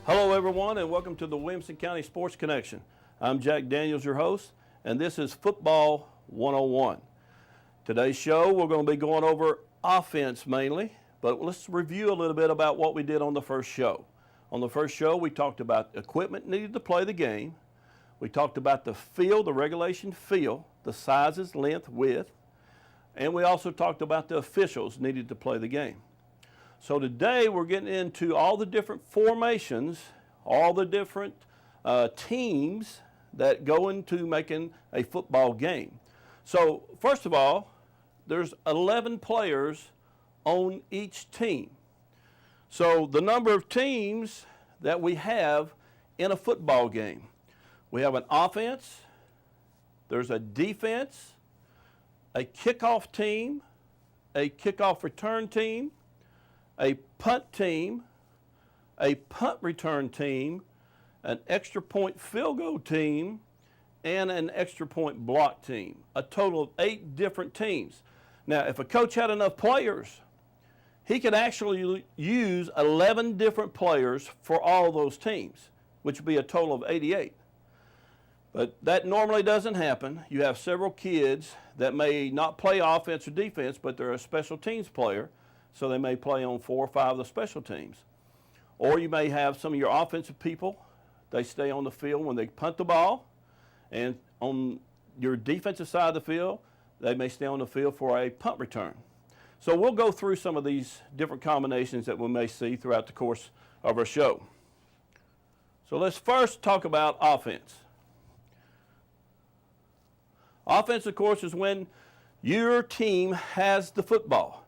Hello everyone and welcome to the Williamson County Sports Connection. I'm Jack Daniels, your host, and this is Football 101. Today's show we're going to be going over offense mainly, but let's review a little bit about what we did on the first show. On the first show we talked about equipment needed to play the game. We talked about the field, the regulation field, the sizes, length, width, and we also talked about the officials needed to play the game. So today we're getting into all the different formations, all the different teams that go into making a football game. So first of all, there's 11 players on each team. So the number of teams that we have in a football game. We have an offense, there's a defense, a kickoff team, a kickoff return team, a punt team, a punt return team, an extra point field goal team, and an extra point block team. A total of 8 different teams. Now, if a coach had enough players, he could actually use 11 different players for all those teams, which would be a total of 88. But that normally doesn't happen. You have several kids that may not play offense or defense, but they're a special teams player. So they may play on 4 or 5 of the special teams. Or you may have some of your offensive people, they stay on the field when they punt the ball, and on your defensive side of the field, they may stay on the field for a punt return. So we'll go through some of these different combinations that we may see throughout the course of our show. So let's first talk about offense. Offense, of course, is when your team has the football.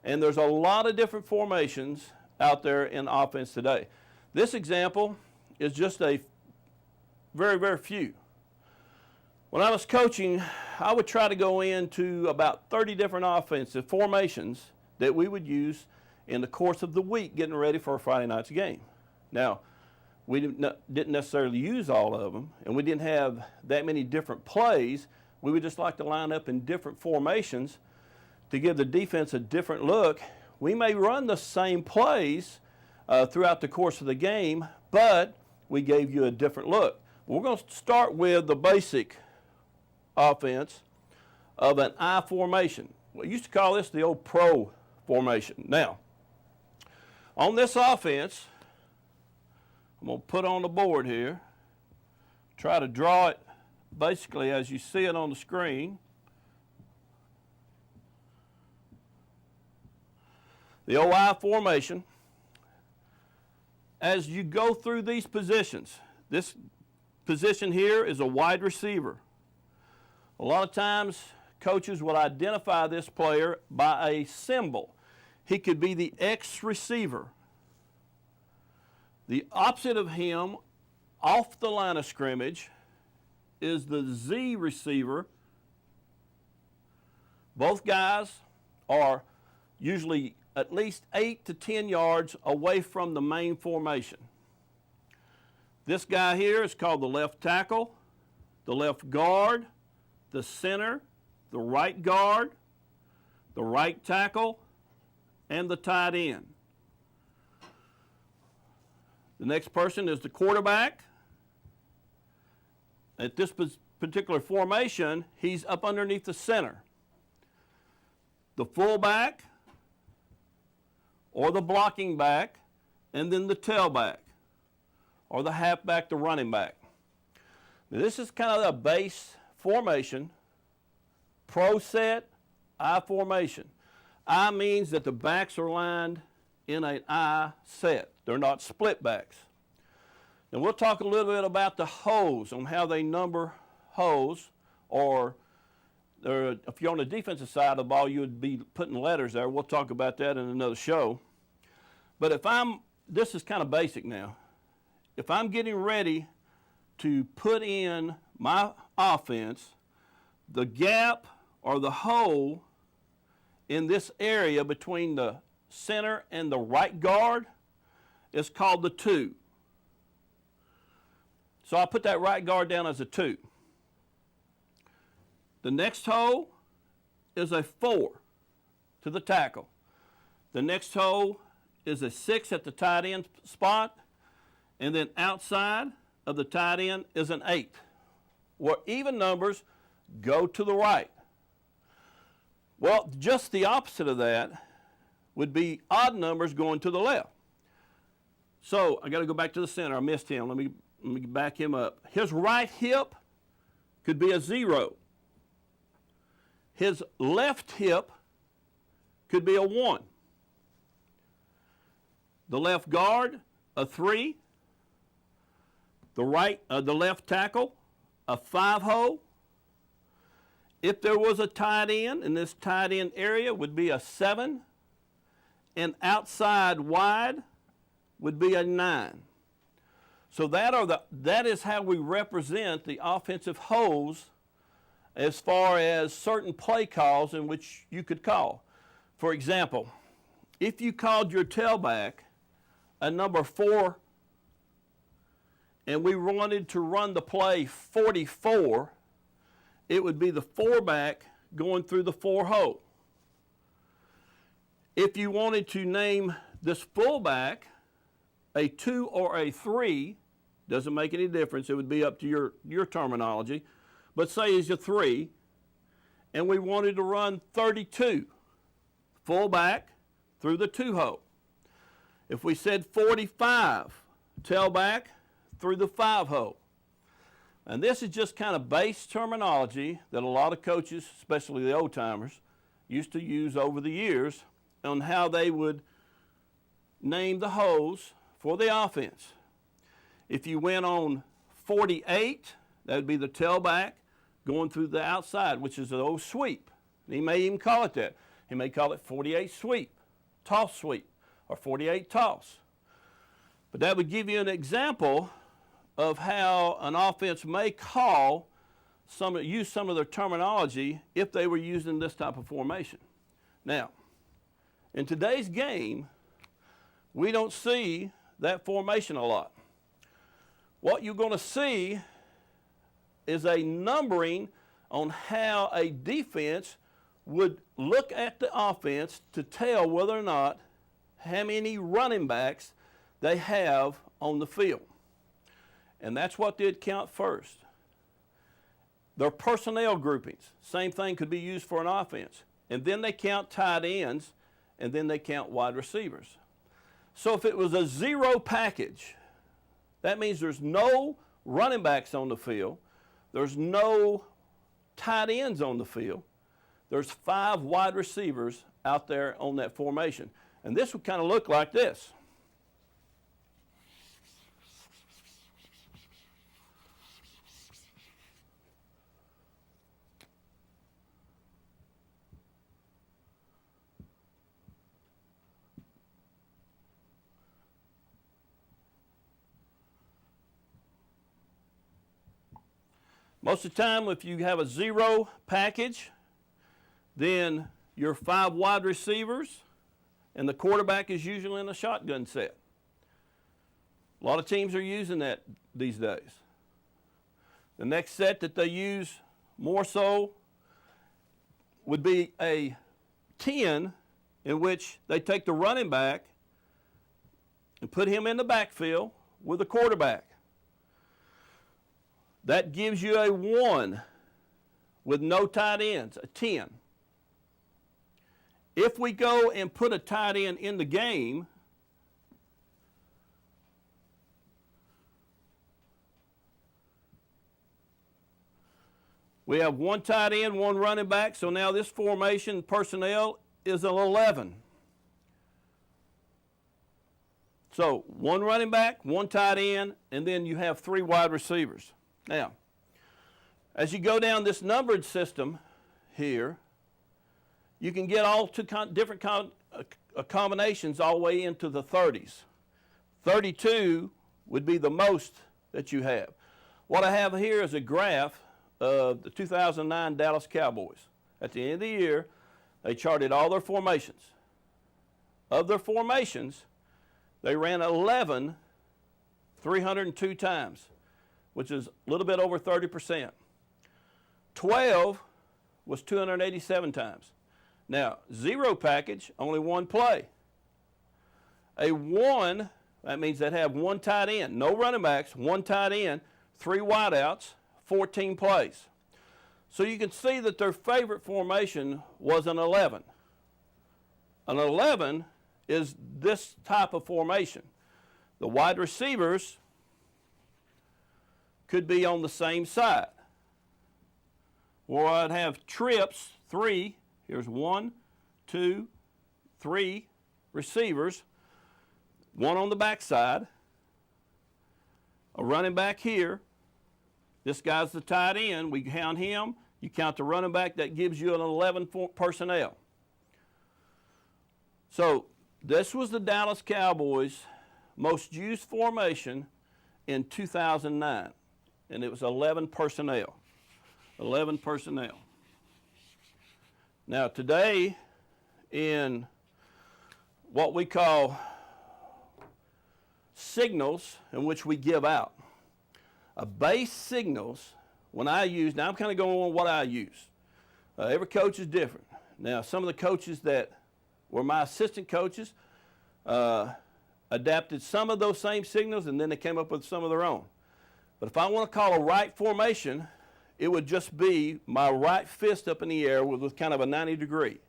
And there's a lot of different formations out there in offense today. This example is just a very, very few. When I was coaching, I would try to go into about 30 different offensive formations that we would use in the course of the week getting ready for a Friday night's game. Now, we didn't necessarily use all of them, and we didn't have that many different plays. We would just like to line up in different formations to give the defense a different look. We may run the same plays throughout the course of the game, but we gave you a different look. We're going to start with the basic offense of an I formation. We used to call this the old pro formation. Now, on this offense, I'm going to put on the board here, try to draw it basically as you see it on the screen. The OI formation, as you go through these positions, this position here is a wide receiver. A lot of times, coaches will identify this player by a symbol. He could be the X receiver. The opposite of him, off the line of scrimmage, is the Z receiver. Both guys are usually at least 8 to 10 yards away from the main formation. This guy here is called the left tackle, the left guard, the center, the right guard, the right tackle, and the tight end. The next person is the quarterback. At this particular formation, he's up underneath the center. The fullback, or the blocking back, and then the tailback, or the halfback, the running back. Now, this is kind of a base formation, pro set, I formation. I means that the backs are lined in an I set. They're not split backs. Now we'll talk a little bit about the holes, on how they number holes, or if you're on the defensive side of the ball, you would be putting letters there. We'll talk about that in another show. But this is kind of basic now. If I'm getting ready to put in my offense, the gap or the hole in this area between the center and the right guard is called the 2. So I put that right guard down as a 2. The next hole is a 4 to the tackle. The next hole is a 6 at the tight end spot, and then outside of the tight end is an 8. Where even numbers go to the right. Well, just the opposite of that would be odd numbers going to the left. So I got to go back to the center. I missed him. Let me back him up. His right hip could be a 0. His left hip could be a 1. The left guard, a 3. The left tackle, a 5-hole. If there was a tight end, in this tight end area would be a 7. And outside wide would be a 9. So that is how we represent the offensive holes as far as certain play calls in which you could call. For example, if you called your tailback a number 4 and we wanted to run the play 44, it would be the 4-back going through the 4-hole. If you wanted to name this fullback a 2 or a 3, doesn't make any difference, it would be up to your terminology, but say it's a 3, and we wanted to run 32, fullback through the 2-hole. If we said 45, tailback through the 5-hole. And this is just kind of base terminology that a lot of coaches, especially the old-timers, used to use over the years on how they would name the holes for the offense. If you went on 48, that would be the tailback going through the outside, which is an old sweep. And he may even call it that. He may call it 48 sweep, toss sweep, or 48 toss. But that would give you an example of how an offense may use some of their terminology if they were using this type of formation. Now, in today's game, we don't see that formation a lot. What you're going to see is a numbering on how a defense would look at the offense to tell whether or not how many running backs they have on the field. And that's what they'd count first. Their personnel groupings, same thing could be used for an offense. And then they count tight ends, and then they count wide receivers. So if it was a 0 package, that means there's no running backs on the field, there's no tight ends on the field, there's 5 wide receivers out there on that formation. And this would kind of look like this. Most of the time, if you have a 0 package, then your 5 wide receivers and the quarterback is usually in a shotgun set. A lot of teams are using that these days. The next set that they use more so would be a 10 in which they take the running back and put him in the backfield with the quarterback. That gives you a 1 with no tight ends, a 10. If we go and put a tight end in the game, we have 1 tight end, 1 running back, so now this formation personnel is an 11. So 1 running back, 1 tight end, and then you have 3 wide receivers. Now, as you go down this numbered system here, you can get all different combinations all the way into the 30s. 32 would be the most that you have. What I have here is a graph of the 2009 Dallas Cowboys. At the end of the year, they charted all their formations. Of their formations, they ran 11 302 times, which is a little bit over 30%. 12 was 287 times. Now, 0 package, only 1 play. A 1 That means they'd have one tight end, no running backs, one tight end, 3 wideouts, 14 plays. So you can see that their favorite formation was an 11. An 11 is this type of formation. The wide receivers could be on the same side. Or I'd have trips, 3. Here's 1, 2, 3 receivers. 1 on the backside. A running back here. This guy's the tight end. We count him. You count the running back. That gives you an 11 personnel. So this was the Dallas Cowboys' most used formation in 2009. And it was 11 personnel. 11 personnel. Now today, in what we call signals in which we give out, a base signals, when I use, now I'm kind of going on what I use. Every coach is different. Now some of the coaches that were my assistant coaches adapted some of those same signals, and then they came up with some of their own. But if I want to call a right formation, it would just be my right fist up in the air with kind of a 90 degree.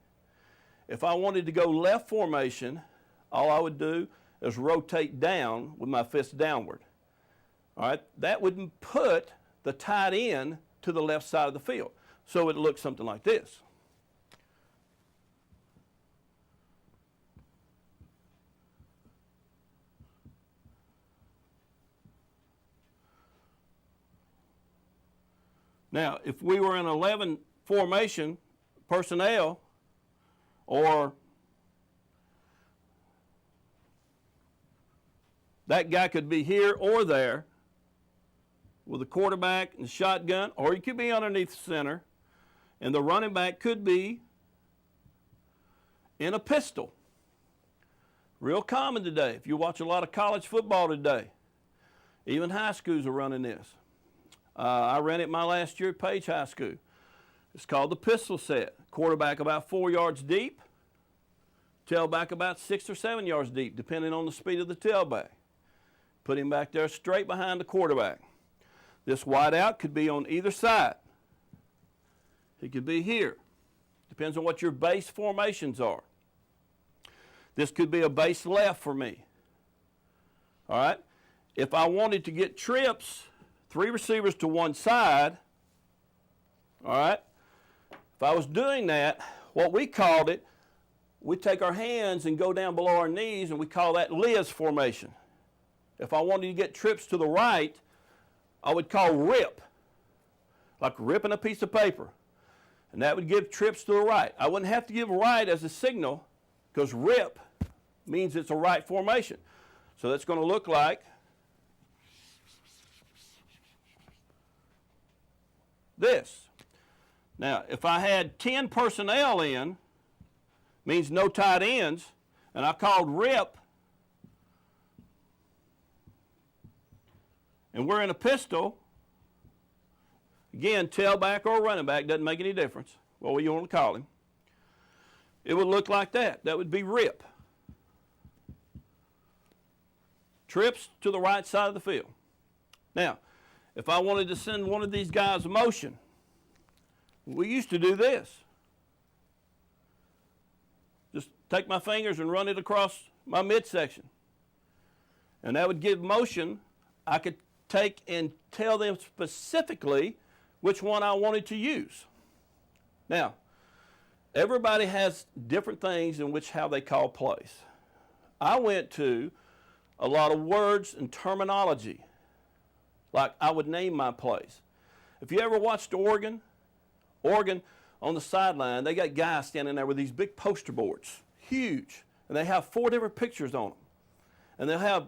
If I wanted to go left formation, all I would do is rotate down with my fist downward. All right, that would put the tight end to the left side of the field. So it looks something like this. Now, if we were in 11 formation personnel, or that guy could be here or there with a quarterback and shotgun, or he could be underneath the center, and the running back could be in a pistol. Real common today. If you watch a lot of college football today, even high schools are running this. I ran it my last year at Page High School. It's called the pistol set. Quarterback about 4 yards deep, tailback about 6 or 7 yards deep, depending on the speed of the tailback. Put him back there straight behind the quarterback. This wideout could be on either side. He could be here. Depends on what your base formations are. This could be a base left for me. All right? If I wanted to get trips, 3 receivers to one side, all right? If I was doing that, what we called it, we take our hands and go down below our knees, and we call that Liz formation. If I wanted to get trips to the right, I would call rip, like ripping a piece of paper. And that would give trips to the right. I wouldn't have to give right as a signal, because rip means it's a right formation. So that's going to look like this. Now, if I had 10 personnel in, means no tight ends, and I called rip, and we're in a pistol, again, tailback or running back, doesn't make any difference, what you want to call him, it would look like that. That would be rip. Trips to the right side of the field. Now, if I wanted to send one of these guys motion, we used to do this. Just take my fingers and run it across my midsection. And that would give motion. I could take and tell them specifically which one I wanted to use. Now, everybody has different things in which how they call plays. I went to a lot of words and terminology. Like I would name my plays. If you ever watched Oregon on the sideline, they got guys standing there with these big poster boards, huge, and they have 4 different pictures on them. And they'll have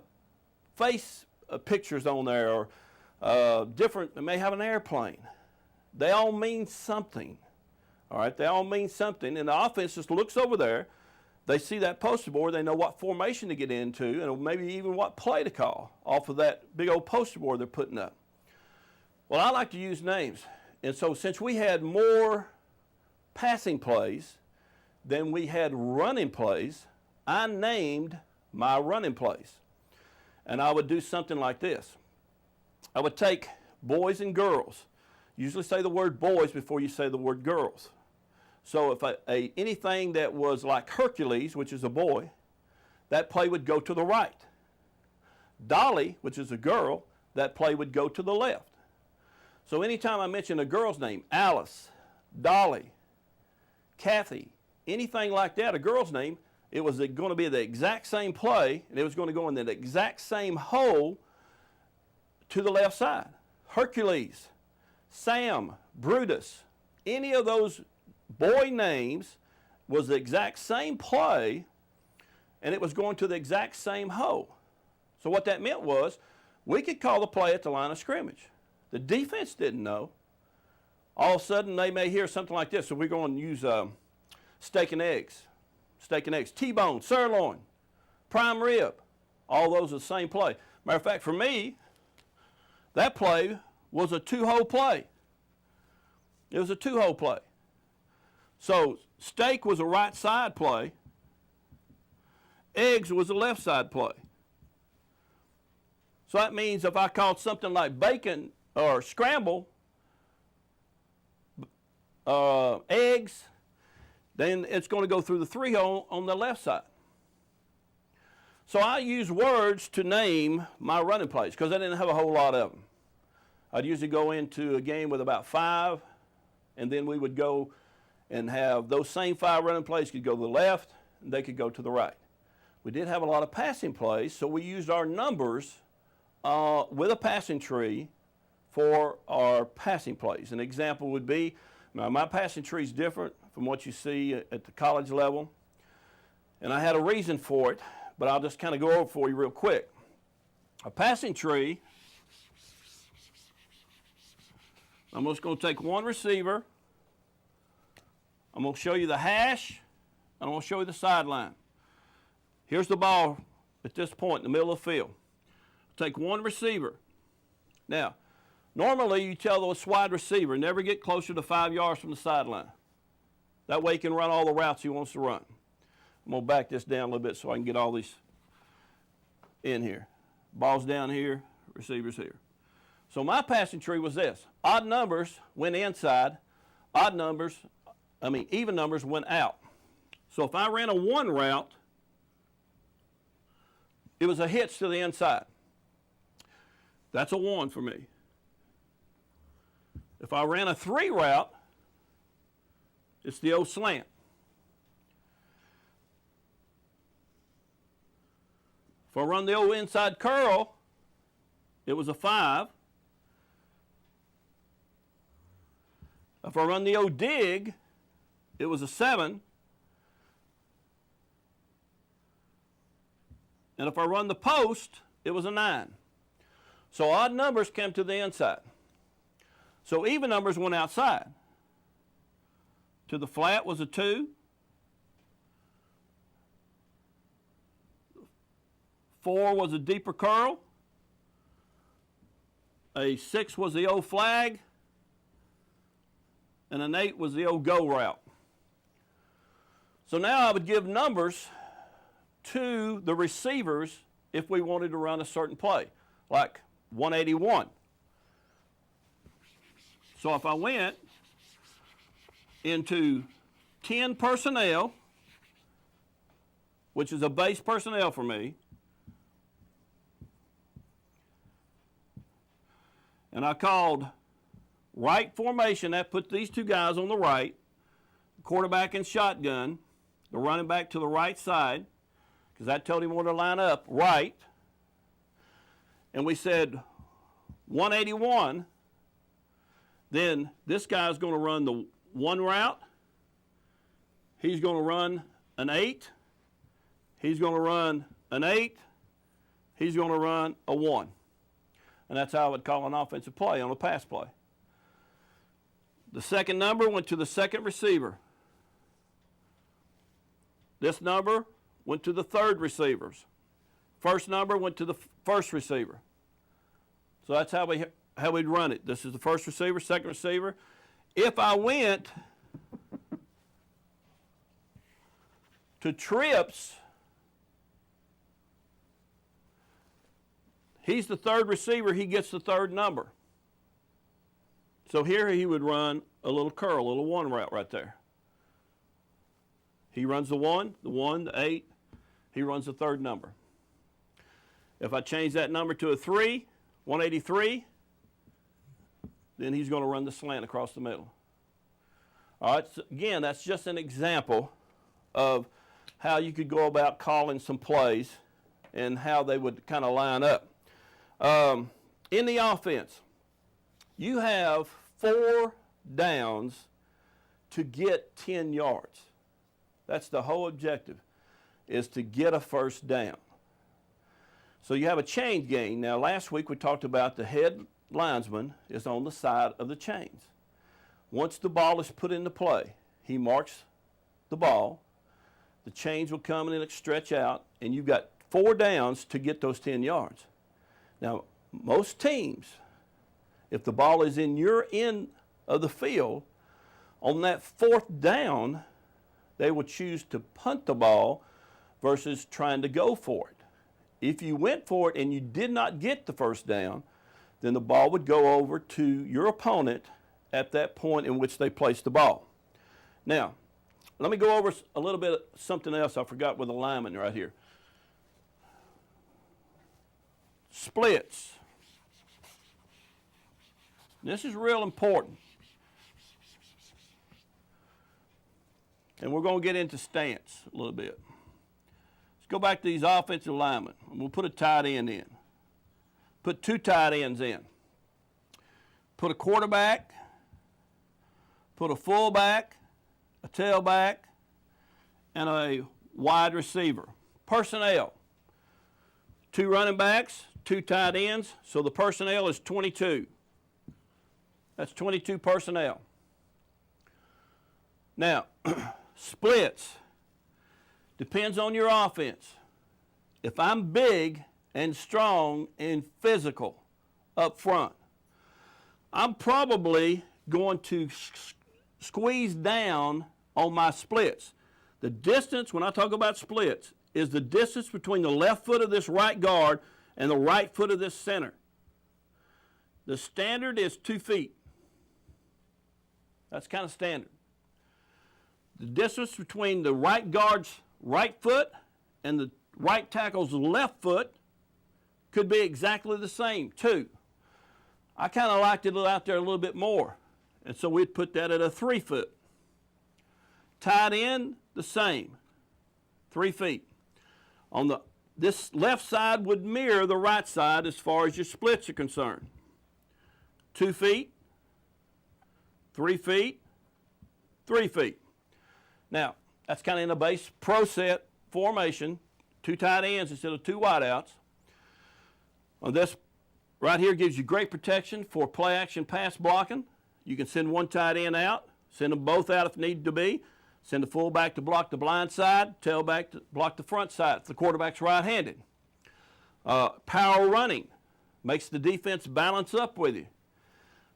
face pictures on there, or different, they may have an airplane. They all mean something. All right, they all mean something, and the offense just looks over there. They see that poster board, they know what formation to get into, and maybe even what play to call off of that big old poster board they're putting up. Well, I like to use names. And so since we had more passing plays than we had running plays, I named my running plays. And I would do something like this. I would take boys and girls. Usually say the word boys before you say the word girls. So if anything that was like Hercules, which is a boy, that play would go to the right. Dolly, which is a girl, that play would go to the left. So anytime I mention a girl's name, Alice, Dolly, Kathy, anything like that, a girl's name, it was going to be the exact same play, and it was going to go in the exact same hole to the left side. Hercules, Sam, Brutus, any of those boy names was the exact same play, and it was going to the exact same hole. So what that meant was we could call the play at the line of scrimmage. The defense didn't know. All of a sudden, they may hear something like this. So we're going to use steak and eggs, T-bone, sirloin, prime rib. All those are the same play. Matter of fact, for me, that play was a two-hole play. It was a two-hole play. So steak was a right side play. Eggs was a left side play. So that means if I called something like bacon or scramble, eggs, then it's going to go through the three hole on the left side. So I use words to name my running plays because I didn't have a whole lot of them. I'd usually go into a game with about 5, and then we would go and have those same 5 running plays could go to the left, and they could go to the right. We did have a lot of passing plays, so we used our numbers with a passing tree for our passing plays. An example would be, now my passing tree is different from what you see at the college level, and I had a reason for it, but I'll just kind of go over it for you real quick. A passing tree, I'm just going to take one receiver, I'm going to show you the hash, and I'm going to show you the sideline. Here's the ball at this point in the middle of the field. Take one receiver. Now, normally you tell the wide receiver, never get closer to 5 yards from the sideline. That way he can run all the routes he wants to run. I'm going to back this down a little bit so I can get all these in here. Ball's down here, receivers here. So my passing tree was this. Odd numbers went inside. Even numbers went out. So if I ran a 1 route, it was a hitch to the inside. That's a 1 for me. If I ran a 3 route, it's the old slant. If I run the old inside curl, it was a 5. If I run the old dig, it was a 7. And if I run the post, it was a 9. So odd numbers came to the inside. So even numbers went outside. To the flat was a 2. 4 was a deeper curl. A 6 was the old flag. And an 8 was the old go route. So now I would give numbers to the receivers if we wanted to run a certain play, like 181. So if I went into 10 personnel, which is a base personnel for me, and I called right formation, that put these two guys on the right, quarterback and shotgun, the running back to the right side, because that told him where to line up, right. And we said 181, then this guy's going to run the 1 route. He's going to run an 8. He's going to run an 8. He's going to run a 1. And that's how I would call an offensive play on a pass play. The second number went to the second receiver. This number went to the third receivers. First number went to the first receiver. So that's how we'd run it. This is the first receiver, second receiver. If I went to trips, He's the third receiver. He gets the third number. So here he would run a little curl, a little one route right there. He runs the 1, the 8. He runs the third number. If I change that number to a 3, 183, then he's going to run the slant across the middle. All right, so again, that's just an example of how you could go about calling some plays and how they would kind of line up. In the offense, you have 4 downs to get 10 yards. That's the whole objective, is to get a first down. So you have a chain game. Now, last week we talked about the head linesman is on the side of the chains. Once the ball is put into play, he marks the ball, the chains will come and it'll stretch out, and you've got 4 downs to get those 10 yards. Now, most teams, if the ball is in your end of the field, on that 4th down, they will choose to punt the ball versus trying to go for it. If you went for it and you did not get the first down, then the ball would go over to your opponent at that point in which they placed the ball. Now, let me go over a little bit of something else I forgot with the lineman right here. Splits. This is real important. And we're going to get into stance a little bit. Let's go back to these offensive linemen. We'll put a tight end in. Put 2 tight ends in. Put a quarterback. Put a fullback, a tailback, and a wide receiver. Personnel. 2 running backs, 2 tight ends, so the personnel is 22. That's 22 personnel. Now, splits. Depends on your offense. If I'm big and strong and physical up front, I'm probably going to squeeze down on my splits. The distance, when I talk about splits, is the distance between the left foot of this right guard and the right foot of this center. The standard is 2 feet. That's kind of standard. The distance between the right guard's right foot and the right tackle's left foot could be exactly the same, 2. I kind of liked it out there a little bit more, and so we'd put that at a 3 foot. Tight end, the same, 3 feet. On this left side would mirror the right side as far as your splits are concerned. 2 feet, 3 feet, 3 feet. Now, that's kind of in a base pro set formation, 2 tight ends instead of 2 wideouts. On this right here gives you great protection for play action pass blocking. You can send 1 tight end out, send them both out if need to be, send the fullback to block the blind side, tailback to block the front side if the quarterback's right-handed. Power running makes the defense balance up with you.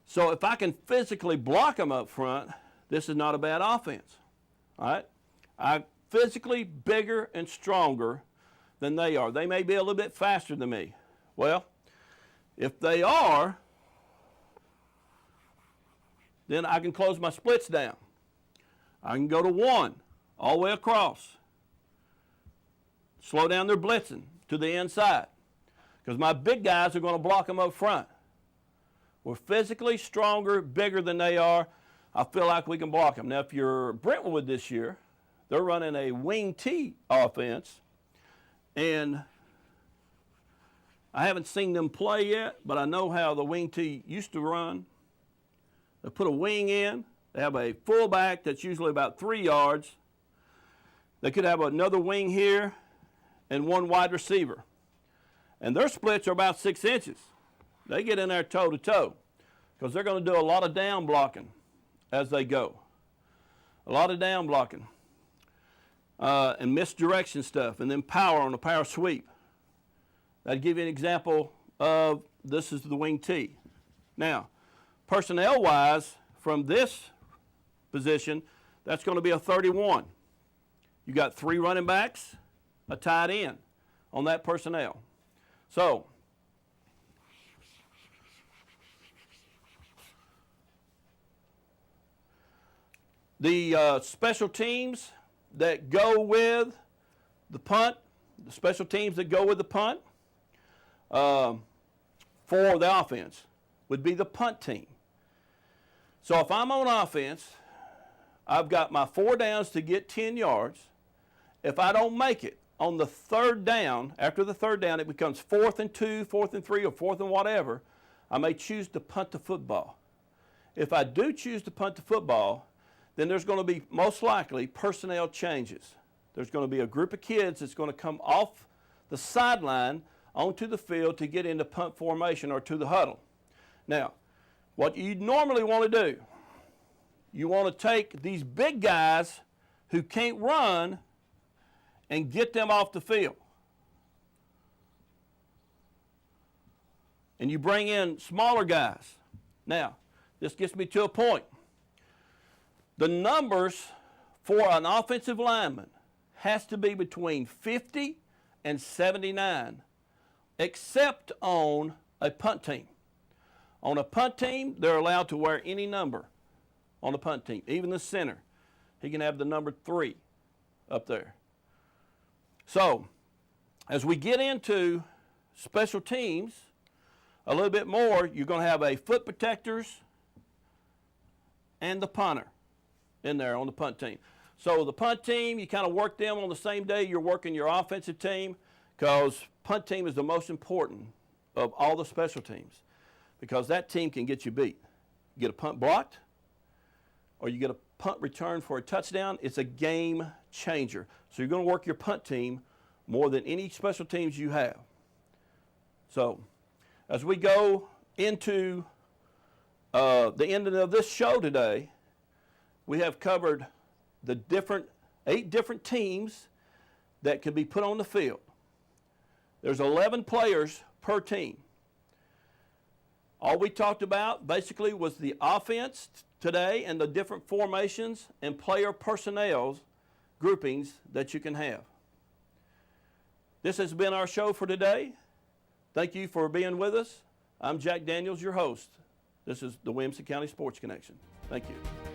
So if I can physically block them up front, this is not a bad offense. All right? I'm physically bigger and stronger than they are. They may be a little bit faster than me. Well, if they are, then I can close my splits down. I can go to 1 all the way across. Slow down their blitzing to the inside because my big guys are going to block them up front. We're physically stronger, bigger than they are. I feel like we can block them. Now, if you're Brentwood this year, they're running a wing T offense, and I haven't seen them play yet, but I know how the wing T used to run. They put a wing in. They have a fullback that's usually about 3 yards. They could have another wing here and 1 wide receiver. And their splits are about 6 inches. They get in there toe-to-toe because they're going to do a lot of down blocking as they go. A lot of down blocking and misdirection stuff, and then power on a power sweep. That'd give you an example of this is the wing T. Now, personnel-wise, from this position, that's going to be a 31. You got 3 running backs, a tight end on that personnel. So, the special teams that go with the punt, the special teams that go with the punt for the offense would be the punt team. So if I'm on offense, I've got my 4 downs to get 10 yards. If I don't make it on the 3rd down, after the 3rd down, it becomes 4th and 2, 4th and 3, or 4th and whatever, I may choose to punt the football. If I do choose to punt the football, then there's going to be most likely personnel changes. There's going to be a group of kids that's going to come off the sideline onto the field to get into punt formation or to the huddle. Now, what you normally want to do, you want to take these big guys who can't run and get them off the field. And you bring in smaller guys. Now, this gets me to a point. The numbers for an offensive lineman has to be between 50 and 79, except on a punt team. On a punt team, they're allowed to wear any number on the punt team, even the center. He can have the number 3 up there. So, as we get into special teams a little bit more, you're going to have a foot protectors and the punter in there on the punt team. So the punt team, you kind of work them on the same day you're working your offensive team, because punt team is the most important of all the special teams, because that team can get you beat. You get a punt blocked, or you get a punt return for a touchdown, it's a game changer. So you're going to work your punt team more than any special teams you have. So as we go into the end of this show today, we have covered the 8 different teams that can be put on the field. There's 11 players per team. All we talked about basically was the offense today and the different formations and player personnel groupings that you can have. This has been our show for today. Thank you for being with us. I'm Jack Daniels, your host. This is the Williamson County Sports Connection. Thank you.